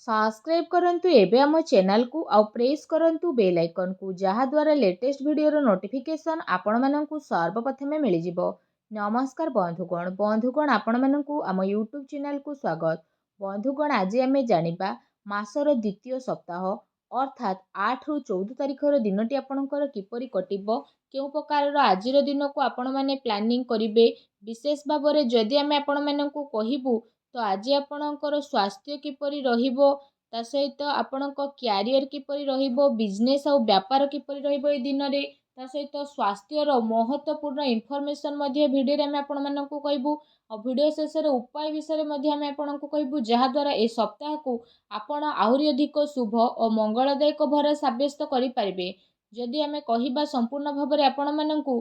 Subscribe करंतु एबे आम चैनल को आउ प्रेस करंतु बेल आइकन को जहा द्वारा लेटेस्ट वीडियो नोटिफिकेशन आपण माननकु सर्वप्रथमे मिल जिवो। नमस्कार बंधुगण आपण माननकु आम यूट्यूब चैनल को स्वागत। बंधुगण आज आमे जानिबा मासर द्वितीय सप्ताह अर्थात 8 रु 14 तारिखर दिनटी आपणकर किपरि कटिबो केउ प्रकार आजिर दिन को आपण माने प्लानिंग करिवे विशेष भाबरे जदि आमे आपण माननकु कहिबु तो आज आपणकर स्वास्थ्य किपरि रहिबो ता सहित आपणक क्यारियर किपरि रहिबो बिजनेस और व्यापार किपरि रहिबो ए दिन रे ता सहित स्वास्थ्यर महत्वपूर्ण इनफॉरमेशन मध्ये भिडियो रे आमे आपण माननकु कहबु और भिडियो शेष रे उपाय विषय मध्ये आमे आपणकु कहबु जहा द्वारा ए सप्ताह को आपण आहुरी अधिक शुभ और मंगलदायक भर साब्यस्त करि परिबे। जदि आमे कहिबा संपूर्ण भाबरे आपण माननकु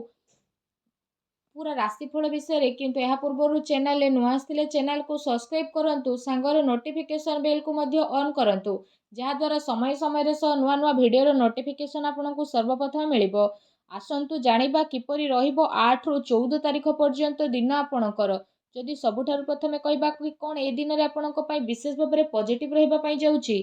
पूरा राशिफल विषय रे किंतु यह पूर्व चैनल नुआ आसथिले चैनल को सब्सक्राइब करंतु सांगर नोटिफिकेशन बेल को मध्य ऑन करंतु जहा द्वारा समय समय रे नुआ नुआ वीडियो रो नोटिफिकेशन आपनको सर्वप्रथम मिलिबो। आसंतु जानिबा किपरि रहिबो 8 रु 14 तारिख पर्यंत दिन आपणकर। जदि सबुठारु प्रथमे कहबा कि कोन ए दिन रे आपनको पई विशेष भाबरे पॉजिटिव रहिबा पई जाउची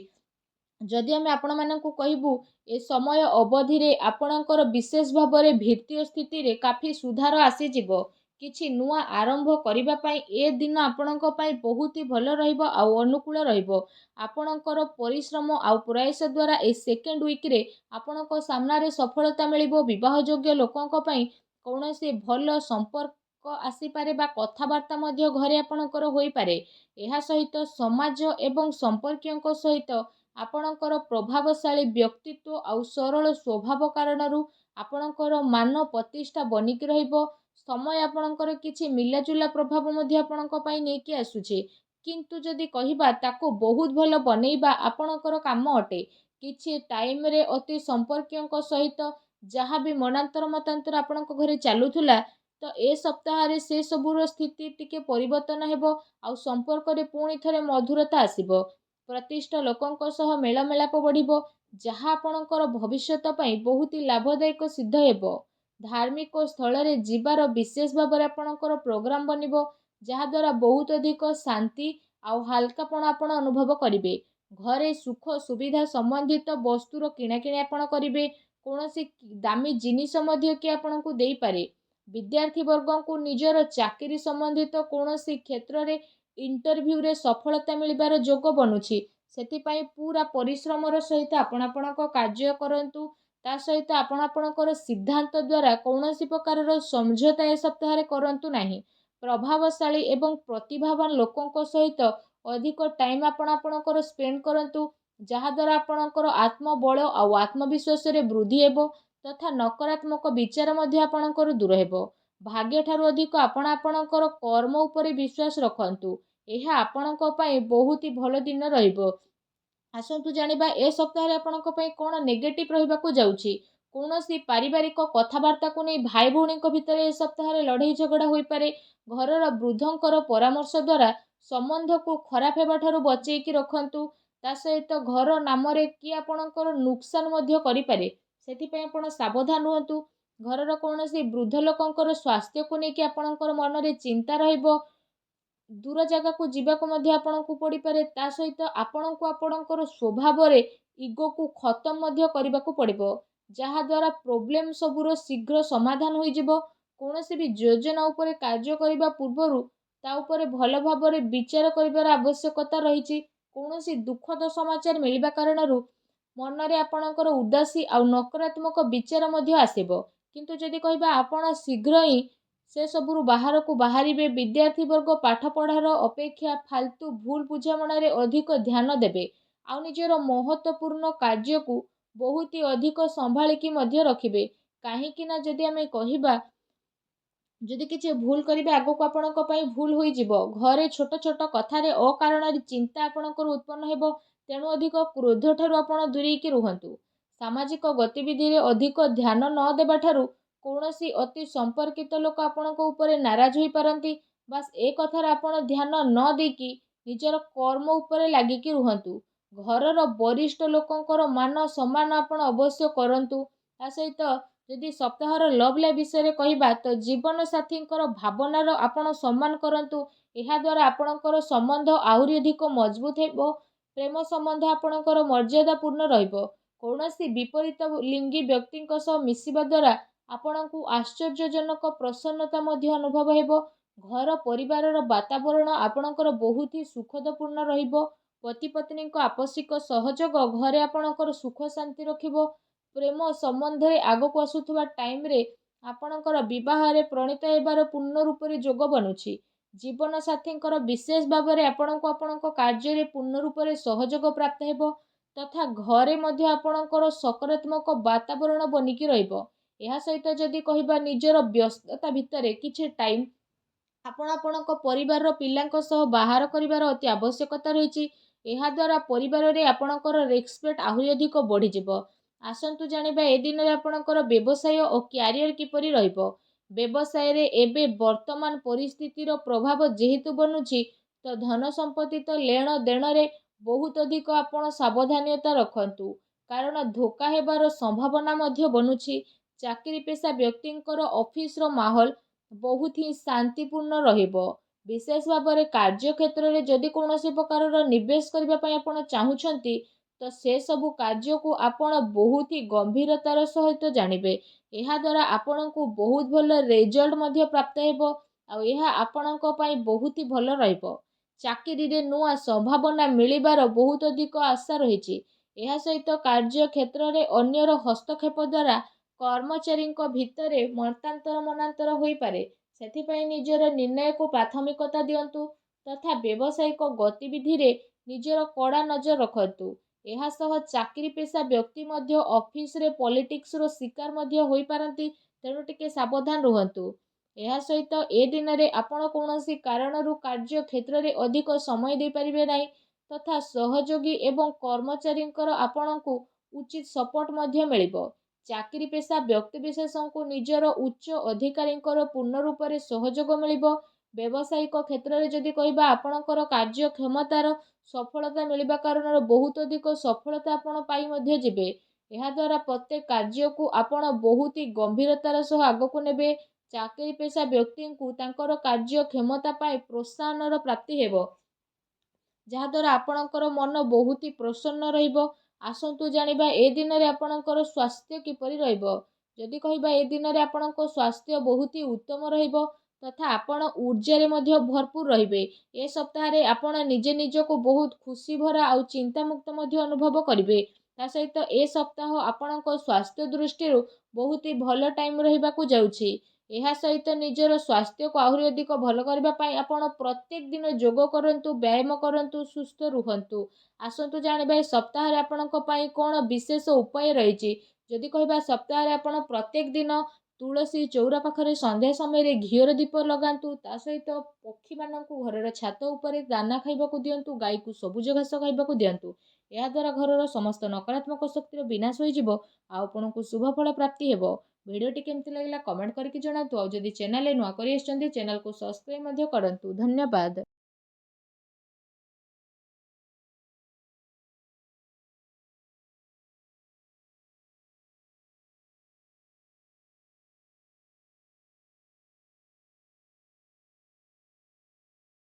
जदि आमे आपण माननकु कहबु ए समय अवधि रे आपणकर विशेष भाबरे वित्तीय स्थिति रे काफी सुधार आसी जिवो किछि नुआ आरंभ करिबा पई ए दिन आपणक पई बहुत ही भलो रहिबो आ अनुकूल रहिबो। आपणकर परिश्रम आ प्रयास द्वारा ए सेकेंड वीक रे आपणक सामना रे सफलता मिलिबो। विवाह योग्य लोकंक पई कोनोसी भलो संपर्क आसी पारे बा कथावार्ता मध्य घरे आपणकर होई पारे। एहा सहित समाज एवं संपर्कियंक सहित आपणकर प्रभावशाली व्यक्तित्व आउ सरल स्वभाव कारणरू आपणकर मान प्रतिष्ठा बनिक रहिबो। समय आपणकर किछि मिलाजुला प्रभाव मध्ये आपणक पई नेकी आसुछे किंतु जदि कहिबा ताको बहुत भलो बनेइबा आपणकर काम अटे। किछि टाइम रे अति संपर्कियंक सहित जहाँ भी मनांतर मतांतर आपणक घरे चालुथुला तो ए सप्ताह रे से सबुर स्थिति टिके परिवर्तन हेबो आउ संपर्क रे पुणी थरे मधुरता आसीबो। प्रतिष्ठा लोकंक सह मेलमेलाप बढ़िबो जहाँ आपणकर भविष्यत पई बहुत ही लाभदायक सिद्ध हेबो। धार्मिक स्थल रे जीवार विशेष भाबरे आपणकर प्रोग्राम बनिबो जहाँ द्वारा बहुत अधिक शांति आउ हल्कापण आपण अनुभव करिवे। घरे सुख सुविधा संबंधित वस्तुर किणाकिणी आपण करिवे। कोनोसी दामी जिनिस मध्य कि आपणकु देई पारे। विद्यार्थी वर्गों को निजर चाकरी संबंधित कोनोसी क्षेत्र रे इंटरव्यू रे सफलता मिलिबार जोग बनुछि सेतिपाई पूरा परिश्रमर सहित आपण आपणक कार्य करंतु ता सहित आपण आपणकर सिद्धांत द्वारा कौनसी प्रकार समझौता ए सप्ताह रे करंतु नाही। प्रभावशाली एवं प्रतिभावान लोकंक सहित अधिक टाइम आपण आपणकर स्पेंड करंतु जहा द्वारा आपणकर आत्मबल आ आत्मविश्वास रे वृद्धि हेबो तथा नकारात्मक विचार मध्ये आपणकर दूर हेबो। भाग्य ठारू अधिक आपण आपणकर कर्म उपरे विश्वास रखंतु एहा आपणक पई बहुत ही भलो दिन रहिबो। आसंतु जानिबा ए सप्ताह रे आपणक पई कोन नेगेटिव रहिबाकू जाउची। कोनोसी पारिवारिक कथावार्ता को नै भाई भौणी भितर ए सप्ताह रे लड़ाई झगड़ा होई पारे। घरर वृद्धंकर परामर्श द्वारा संबंध को खराब हेबा ठारू बचेई कि रखंतु ता सहित घर नाम रे कि आपणकर नुकसान मध्य करि पारे सेति पई आपण सावधान रहंतु। घरर कोनोसी वृद्ध लोकंकर स्वास्थ्य को नै कि आपणकर मन रे चिंता रहिबो। दूर जगह को जीवाको मध्य आपणकु पड़ी पारे ता सहित आपणकु आपणकर स्वभाव रे इगो को खत्म मध्य करबाकू पड़िबो जहा द्वारा प्रॉब्लम सबुर शीघ्र समाधान होई जिवो। कोनोसी भी योजना उपरे कार्य करिबा पूर्वरु ता उपरे भलो भाबरे विचार करिबार आवश्यकता रहिछि। कोनोसी दुखद समाचार मिलिबा कारणरू मन रे आपणकर उदासी आ नकारात्मक विचार मध्य आसीबो किंतु जदि कहबा आपण शीघ्र ही से सबुरु बाहर को बाहरिबे। विद्यार्थी वर्ग पाठ पढ़ार अपेक्षा फालतू भूल बुझामणा रे अधिक ध्यान देबे आ निजर महत्वपूर्ण कार्य को बहुत ही अधिक संभाळिकी मध्य रखिबे। काहेकि ना जदि आमे कहिबा जदि किछि भूल करिबे आगो को आपणक पई भूल होई जिवो। घरे छोट छोट कथा रे अकारण रे चिंता आपणकर उत्पन्न हेबो तेणु अधिक क्रोध ठारू आपण दूरेई कि रुहंतु। सामाजिक गतिविधि रे अधिक ध्यान न देबा ठारू कोनोसी अति संपर्कित लोक आपणक उपरे नाराज होई पारंती। बस ए कथार आपण ध्यान न देकी निजर कर्म उपरे लागिकी रुहंतु। घरर वरिष्ठ लोकंकर मान सम्मान आपण अवश्य करंतु। ता सहित जदि सप्ताहर लव लाइफ विषय कहिबा तो जीवन साथींकर भावनार आपण सम्मान करंतु। एहा द्वारा आपणकर संबंध आहुरी अधिक मजबूत हेबो ପ୍ରେମ ସମ୍ବନ୍ଧ ଆପଣଙ୍କର ମର୍ଯ୍ୟାଦାପୂର୍ଣ୍ଣ ରହିବ। କୌଣସି ବିପରୀତ ଲିଙ୍ଗୀ ବ୍ୟକ୍ତିଙ୍କ ସହ ମିଶିବା ଦ୍ୱାରା ଆପଣଙ୍କୁ ଆଶ୍ଚର୍ଯ୍ୟଜନକ ପ୍ରସନ୍ନତା ମଧ୍ୟ ଅନୁଭବ ହେବ। ଘର ପରିବାରର ବାତାବରଣ ଆପଣଙ୍କର ବହୁତ ହି ସୁଖଦପୂର୍ଣ୍ଣ ରହିବ। ପତି ପତ୍ନୀଙ୍କ ଆପୋଷିକ ସହଯୋଗ ଘରେ ଆପଣଙ୍କର ସୁଖ ଶାନ୍ତି ରଖିବ। ପ୍ରେମ ସମ୍ବନ୍ଧରେ ଆଗକୁ ଆସୁଥିବା ଟାଇମ୍ରେ ଆପଣଙ୍କର ବିବାହରେ ପ୍ରଣୀତ ହେବାର ପୂର୍ଣ୍ଣ ରୂପରେ ଯୋଗ ବନୁଛି। ଜୀବନ ସାଥୀଙ୍କର ବିଶେଷ ଭାବରେ ଆପଣଙ୍କୁ ଆପଣଙ୍କ କାର୍ଯ୍ୟରେ ପୂର୍ଣ୍ଣ ରୂପରେ ସହଯୋଗ ପ୍ରାପ୍ତ ହେବ ତଥା ଘରେ ମଧ୍ୟ ଆପଣଙ୍କର ସକାରାତ୍ମକ ବାତାବରଣ ବନିକି ରହିବ। ଏହା ସହିତ ଯଦି କହିବା ନିଜର ବ୍ୟସ୍ତତା ଭିତରେ କିଛି ଟାଇମ୍ ଆପଣ ଆପଣଙ୍କ ପରିବାରର ପିଲାଙ୍କ ସହ ବାହାର କରିବାର ଅତି ଆବଶ୍ୟକତା ରହିଛି। ଏହାଦ୍ୱାରା ପରିବାରରେ ଆପଣଙ୍କର ରେସ୍ପେକ୍ଟ ଆହୁରି ଅଧିକ ବଢ଼ିଯିବ। ଆସନ୍ତୁ ଜାଣିବା ଏ ଦିନରେ ଆପଣଙ୍କର ବ୍ୟବସାୟ ଓ କ୍ୟାରିୟର କିପରି ରହିବ। ବ୍ୟବସାୟରେ ଏବେ ବର୍ତ୍ତମାନ ପରିସ୍ଥିତିର ପ୍ରଭାବ ଯେହେତୁ ବନୁଛି ତ ଧନ ସମ୍ପତ୍ତି ତ ଲେଣ ଦେଣରେ ବହୁତ ଅଧିକ ଆପଣ ସାବଧାନତା ରଖନ୍ତୁ, କାରଣ ଧୋକା ହେବାର ସମ୍ଭାବନା ମଧ୍ୟ ବନୁଛି। ଚାକିରି ପେଶା ବ୍ୟକ୍ତିଙ୍କର ଅଫିସର ମାହୋଲ ବହୁତ ହିଁ ଶାନ୍ତିପୂର୍ଣ୍ଣ ରହିବ। ବିଶେଷ ଭାବରେ କାର୍ଯ୍ୟକ୍ଷେତ୍ରରେ ଯଦି କୌଣସି ପ୍ରକାରର ନିବେଶ କରିବା ପାଇଁ ଆପଣ ଚାହୁଁଛନ୍ତି ତ ସେସବୁ କାର୍ଯ୍ୟକୁ ଆପଣ ବହୁତ ହି ଗମ୍ଭୀରତାର ସହିତ ଜାଣିବେ। ଏହାଦ୍ୱାରା ଆପଣଙ୍କୁ ବହୁତ ଭଲ ରେଜଲ୍ଟ ମଧ୍ୟ ପ୍ରାପ୍ତ ହେବ ଆଉ ଏହା ଆପଣଙ୍କ ପାଇଁ ବହୁତ ହି ଭଲ ରହିବ। ଚାକିରିରେ ନୂଆ ସମ୍ଭାବନା ମିଳିବାର ବହୁତ ଅଧିକ ଆଶା ରହିଛି। ଏହା ସହିତ କାର୍ଯ୍ୟକ୍ଷେତ୍ରରେ ଅନ୍ୟର ହସ୍ତକ୍ଷେପ ଦ୍ୱାରା କର୍ମଚାରୀଙ୍କ ଭିତରେ ମତାନ୍ତର ମନାନ୍ତର ହୋଇପାରେ। ସେଥିପାଇଁ ନିଜର ନିର୍ଣ୍ଣୟକୁ ପ୍ରାଥମିକତା ଦିଅନ୍ତୁ ତଥା ବ୍ୟବସାୟିକ ଗତିବିଧିରେ ନିଜର କଡ଼ା ନଜର ରଖନ୍ତୁ। ଏହା ସହ ଚାକିରି ପେଶା ବ୍ୟକ୍ତି ମଧ୍ୟ ଅଫିସରେ ପଲିଟିକ୍ସର ଶିକାର ମଧ୍ୟ ହୋଇପାରନ୍ତି, ତେଣୁ ଟିକେ ସାବଧାନ ରୁହନ୍ତୁ। ଏହା ସହିତ ଏ ଦିନରେ ଆପଣ କୌଣସି କାରଣରୁ କାର୍ଯ୍ୟକ୍ଷେତ୍ରରେ ଅଧିକ ସମୟ ଦେଇପାରିବେ ନାହିଁ ତଥା ସହଯୋଗୀ ଏବଂ କର୍ମଚାରୀଙ୍କର ଆପଣଙ୍କୁ ଉଚିତ ସପୋର୍ଟ ମଧ୍ୟ ମିଳିବ। ଚାକିରି ପେଶା ବ୍ୟକ୍ତିବିଶେଷଙ୍କୁ ନିଜର ଉଚ୍ଚ ଅଧିକାରୀଙ୍କର ପୂର୍ଣ୍ଣ ରୂପରେ ସହଯୋଗ ମିଳିବ। ବ୍ୟବସାୟିକ କ୍ଷେତ୍ରରେ ଯଦି କହିବା ଆପଣଙ୍କର କାର୍ଯ୍ୟକ୍ଷମତାର ସଫଳତା ମିଳିବା କାରଣରୁ ବହୁତ ଅଧିକ ସଫଳତା ଆପଣ ପାଇ ମଧ୍ୟ ଯିବେ। ଏହାଦ୍ୱାରା ପ୍ରତ୍ୟେକ କାର୍ଯ୍ୟକୁ ଆପଣ ବହୁତ ହି ଗମ୍ଭୀରତାର ସହ ଆଗକୁ ନେବେ। ଚାକିରି ପେଶା ବ୍ୟକ୍ତିଙ୍କୁ ତାଙ୍କର କାର୍ଯ୍ୟକ୍ଷମତା ପାଇଁ ପ୍ରୋତ୍ସାହନର ପ୍ରାପ୍ତି ହେବ, ଯାହାଦ୍ୱାରା ଆପଣଙ୍କର ମନ ବହୁତ ହି ପ୍ରସନ୍ନ ରହିବ। ଆସନ୍ତୁ ଜାଣିବା ଏ ଦିନରେ ଆପଣଙ୍କର ସ୍ୱାସ୍ଥ୍ୟ କିପରି ରହିବ। ଯଦି କହିବା ଏ ଦିନରେ ଆପଣଙ୍କ ସ୍ୱାସ୍ଥ୍ୟ ବହୁତ ହି ଉତ୍ତମ ରହିବ ତଥା ଆପଣ ଊର୍ଜାରେ ମଧ୍ୟ ଭରପୁର ରହିବେ। ଏ ସପ୍ତାହରେ ଆପଣ ନିଜେ ନିଜକୁ ବହୁତ ଖୁସି ଭରା ଆଉ ଚିନ୍ତାମୁକ୍ତ ମଧ୍ୟ ଅନୁଭବ କରିବେ। ତା ସହିତ ଏ ସପ୍ତାହ ଆପଣଙ୍କ ସ୍ୱାସ୍ଥ୍ୟ ଦୃଷ୍ଟିରୁ ବହୁତ ହି ଭଲ ଟାଇମ୍ ରହିବାକୁ ଯାଉଛି। ଏହା ସହିତ ନିଜର ସ୍ୱାସ୍ଥ୍ୟକୁ ଆହୁରି ଅଧିକ ଭଲ କରିବା ପାଇଁ ଆପଣ ପ୍ରତ୍ୟେକ ଦିନ ଯୋଗ କରନ୍ତୁ, ବ୍ୟାୟାମ କରନ୍ତୁ, ସୁସ୍ଥ ରୁହନ୍ତୁ। ଆସନ୍ତୁ ଜାଣିବା ଏ ସପ୍ତାହରେ ଆପଣଙ୍କ ପାଇଁ କ'ଣ ବିଶେଷ ଉପାୟ ରହିଛି। ଯଦି କହିବା ସପ୍ତାହରେ ଆପଣ ପ୍ରତ୍ୟେକ ଦିନ ତୁଳସୀ ଚଉରା ପାଖରେ ସନ୍ଧ୍ୟା ସମୟରେ ଘିଅର ଦୀପ ଲଗାନ୍ତୁ। ତା ସହିତ ପକ୍ଷୀମାନଙ୍କୁ ଘରର ଛାତ ଉପରେ ଦାନା ଖାଇବାକୁ ଦିଅନ୍ତୁ, ଗାଈକୁ ସବୁଜ ଘାସ ଖାଇବାକୁ ଦିଅନ୍ତୁ। ଏହାଦ୍ୱାରା ଘରର ସମସ୍ତ ନକାରାତ୍ମକ ଶକ୍ତିର ବିନାଶ ହୋଇଯିବ ଆଉ ଆପଣଙ୍କୁ ଶୁଭ ଫଳ ପ୍ରାପ୍ତି ହେବ। ଭିଡ଼ିଓଟି କେମିତି ଲାଗିଲା କମେଣ୍ଟ କରିକି ଜଣାନ୍ତୁ। ଆଉ ଯଦି ଚ୍ୟାନେଲରେ ନୂଆ କରି ଆସିଛନ୍ତି ଚ୍ୟାନେଲକୁ ସବସ୍କ୍ରାଇବ୍ ମଧ୍ୟ କରନ୍ତୁ। ଧନ୍ୟବାଦ।